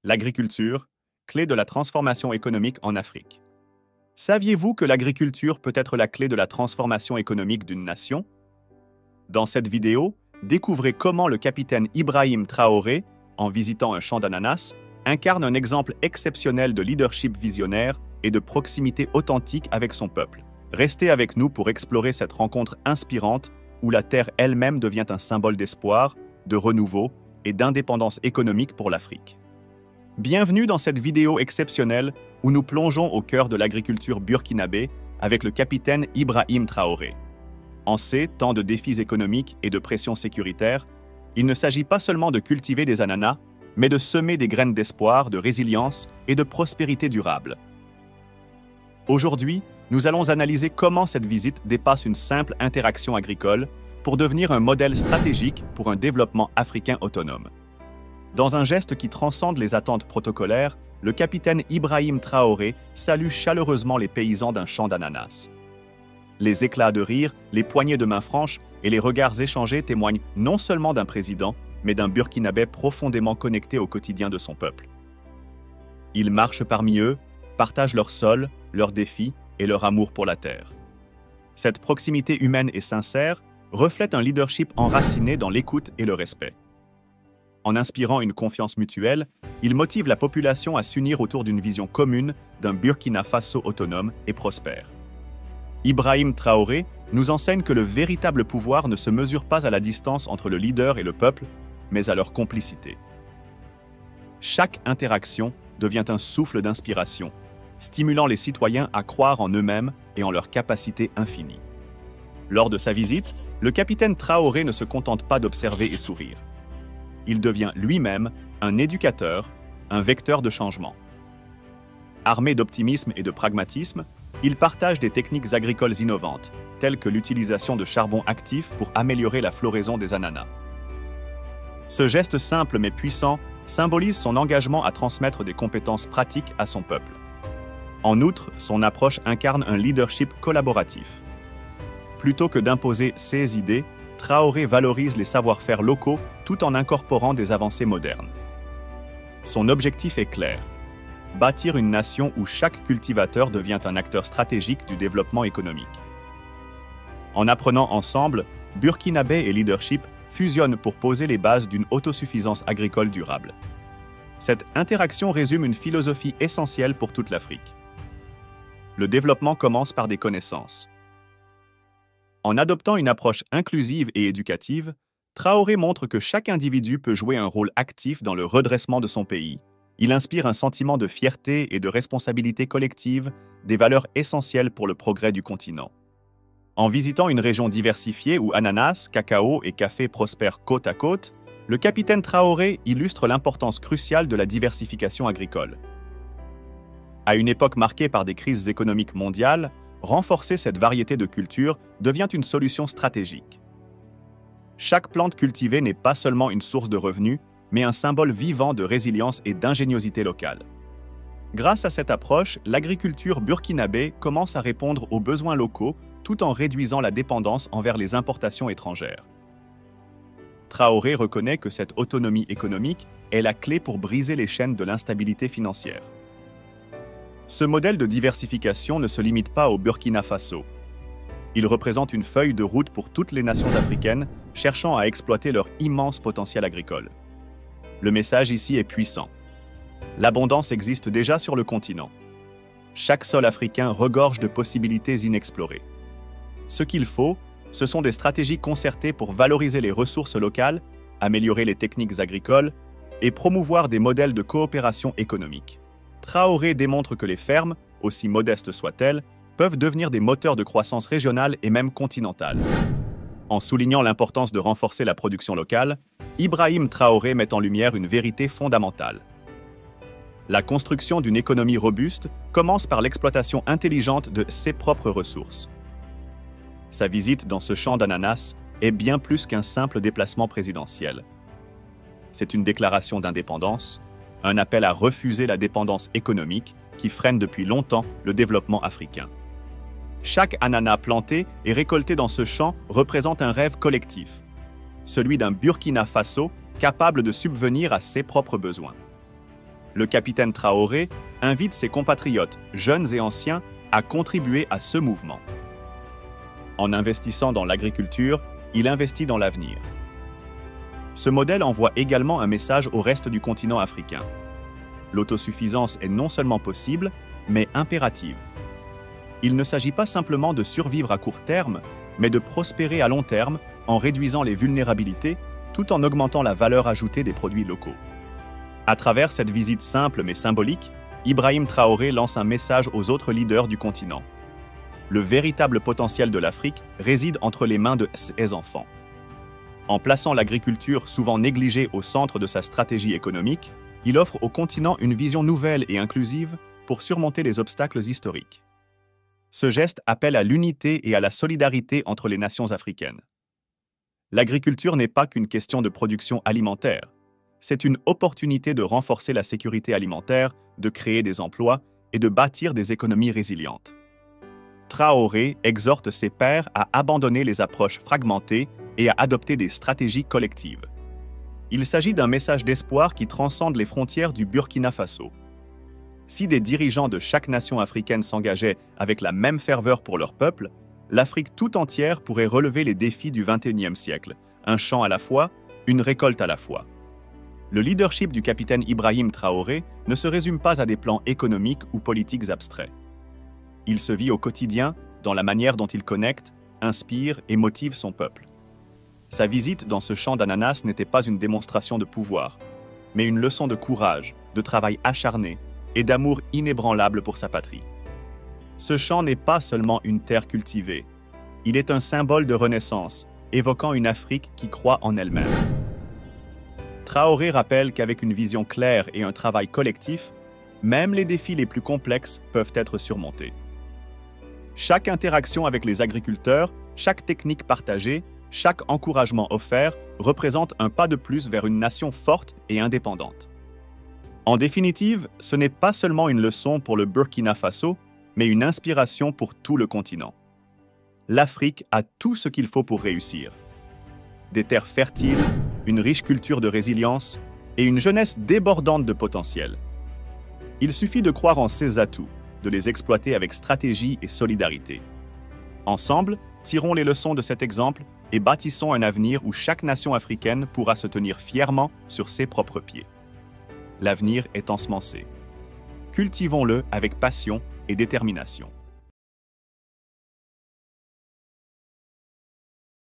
L'agriculture, clé de la transformation économique en Afrique. Saviez-vous que l'agriculture peut être la clé de la transformation économique d'une nation? Dans cette vidéo, découvrez comment le capitaine Ibrahim Traoré, en visitant un champ d'ananas, incarne un exemple exceptionnel de leadership visionnaire et de proximité authentique avec son peuple. Restez avec nous pour explorer cette rencontre inspirante où la terre elle-même devient un symbole d'espoir, de renouveau et d'indépendance économique pour l'Afrique. Bienvenue dans cette vidéo exceptionnelle où nous plongeons au cœur de l'agriculture burkinabé avec le capitaine Ibrahim Traoré. En ces temps de défis économiques et de pression sécuritaire, il ne s'agit pas seulement de cultiver des ananas, mais de semer des graines d'espoir, de résilience et de prospérité durable. Aujourd'hui, nous allons analyser comment cette visite dépasse une simple interaction agricole pour devenir un modèle stratégique pour un développement africain autonome. Dans un geste qui transcende les attentes protocolaires, le capitaine Ibrahim Traoré salue chaleureusement les paysans d'un champ d'ananas. Les éclats de rire, les poignées de main franches et les regards échangés témoignent non seulement d'un président, mais d'un Burkinabé profondément connecté au quotidien de son peuple. Il marche parmi eux, partage leur sol, leurs défis et leur amour pour la terre. Cette proximité humaine et sincère reflète un leadership enraciné dans l'écoute et le respect. En inspirant une confiance mutuelle, il motive la population à s'unir autour d'une vision commune d'un Burkina Faso autonome et prospère. Ibrahim Traoré nous enseigne que le véritable pouvoir ne se mesure pas à la distance entre le leader et le peuple, mais à leur complicité. Chaque interaction devient un souffle d'inspiration, stimulant les citoyens à croire en eux-mêmes et en leur capacité infinie. Lors de sa visite, le capitaine Traoré ne se contente pas d'observer et sourire. Il devient lui-même un éducateur, un vecteur de changement. Armé d'optimisme et de pragmatisme, il partage des techniques agricoles innovantes, telles que l'utilisation de charbon actif pour améliorer la floraison des ananas. Ce geste simple mais puissant symbolise son engagement à transmettre des compétences pratiques à son peuple. En outre, son approche incarne un leadership collaboratif. Plutôt que d'imposer ses idées, Traoré valorise les savoir-faire locaux tout en incorporant des avancées modernes. Son objectif est clair: bâtir une nation où chaque cultivateur devient un acteur stratégique du développement économique. En apprenant ensemble, Burkinabé et leadership fusionnent pour poser les bases d'une autosuffisance agricole durable. Cette interaction résume une philosophie essentielle pour toute l'Afrique. Le développement commence par des connaissances. En adoptant une approche inclusive et éducative, Traoré montre que chaque individu peut jouer un rôle actif dans le redressement de son pays. Il inspire un sentiment de fierté et de responsabilité collective, des valeurs essentielles pour le progrès du continent. En visitant une région diversifiée où ananas, cacao et café prospèrent côte à côte, le capitaine Traoré illustre l'importance cruciale de la diversification agricole. À une époque marquée par des crises économiques mondiales, renforcer cette variété de cultures devient une solution stratégique. Chaque plante cultivée n'est pas seulement une source de revenus, mais un symbole vivant de résilience et d'ingéniosité locale. Grâce à cette approche, l'agriculture burkinabé commence à répondre aux besoins locaux tout en réduisant la dépendance envers les importations étrangères. Traoré reconnaît que cette autonomie économique est la clé pour briser les chaînes de l'instabilité financière. Ce modèle de diversification ne se limite pas au Burkina Faso. Il représente une feuille de route pour toutes les nations africaines cherchant à exploiter leur immense potentiel agricole. Le message ici est puissant. L'abondance existe déjà sur le continent. Chaque sol africain regorge de possibilités inexplorées. Ce qu'il faut, ce sont des stratégies concertées pour valoriser les ressources locales, améliorer les techniques agricoles et promouvoir des modèles de coopération économique. Traoré démontre que les fermes, aussi modestes soient-elles, peuvent devenir des moteurs de croissance régionale et même continentale. En soulignant l'importance de renforcer la production locale, Ibrahim Traoré met en lumière une vérité fondamentale. La construction d'une économie robuste commence par l'exploitation intelligente de ses propres ressources. Sa visite dans ce champ d'ananas est bien plus qu'un simple déplacement présidentiel. C'est une déclaration d'indépendance, un appel à refuser la dépendance économique qui freine depuis longtemps le développement africain. Chaque ananas planté et récolté dans ce champ représente un rêve collectif, celui d'un Burkina Faso capable de subvenir à ses propres besoins. Le capitaine Traoré invite ses compatriotes, jeunes et anciens, à contribuer à ce mouvement. En investissant dans l'agriculture, il investit dans l'avenir. Ce modèle envoie également un message au reste du continent africain. L'autosuffisance est non seulement possible, mais impérative. Il ne s'agit pas simplement de survivre à court terme, mais de prospérer à long terme en réduisant les vulnérabilités tout en augmentant la valeur ajoutée des produits locaux. À travers cette visite simple mais symbolique, Ibrahim Traoré lance un message aux autres leaders du continent. Le véritable potentiel de l'Afrique réside entre les mains de ses enfants. En plaçant l'agriculture souvent négligée au centre de sa stratégie économique, il offre au continent une vision nouvelle et inclusive pour surmonter les obstacles historiques. Ce geste appelle à l'unité et à la solidarité entre les nations africaines. L'agriculture n'est pas qu'une question de production alimentaire. C'est une opportunité de renforcer la sécurité alimentaire, de créer des emplois et de bâtir des économies résilientes. Traoré exhorte ses pairs à abandonner les approches fragmentées et à adopter des stratégies collectives. Il s'agit d'un message d'espoir qui transcende les frontières du Burkina Faso. Si des dirigeants de chaque nation africaine s'engageaient avec la même ferveur pour leur peuple, l'Afrique tout entière pourrait relever les défis du XXIe siècle, un champ à la fois, une récolte à la fois. Le leadership du capitaine Ibrahim Traoré ne se résume pas à des plans économiques ou politiques abstraits. Il se vit au quotidien dans la manière dont il connecte, inspire et motive son peuple. Sa visite dans ce champ d'ananas n'était pas une démonstration de pouvoir, mais une leçon de courage, de travail acharné et d'amour inébranlable pour sa patrie. Ce champ n'est pas seulement une terre cultivée, il est un symbole de renaissance, évoquant une Afrique qui croit en elle-même. Traoré rappelle qu'avec une vision claire et un travail collectif, même les défis les plus complexes peuvent être surmontés. Chaque interaction avec les agriculteurs, chaque technique partagée, chaque encouragement offert représente un pas de plus vers une nation forte et indépendante. En définitive, ce n'est pas seulement une leçon pour le Burkina Faso, mais une inspiration pour tout le continent. L'Afrique a tout ce qu'il faut pour réussir. Des terres fertiles, une riche culture de résilience et une jeunesse débordante de potentiel. Il suffit de croire en ses atouts, de les exploiter avec stratégie et solidarité. Ensemble, tirons les leçons de cet exemple et bâtissons un avenir où chaque nation africaine pourra se tenir fièrement sur ses propres pieds. L'avenir est ensemencé. Cultivons-le avec passion et détermination.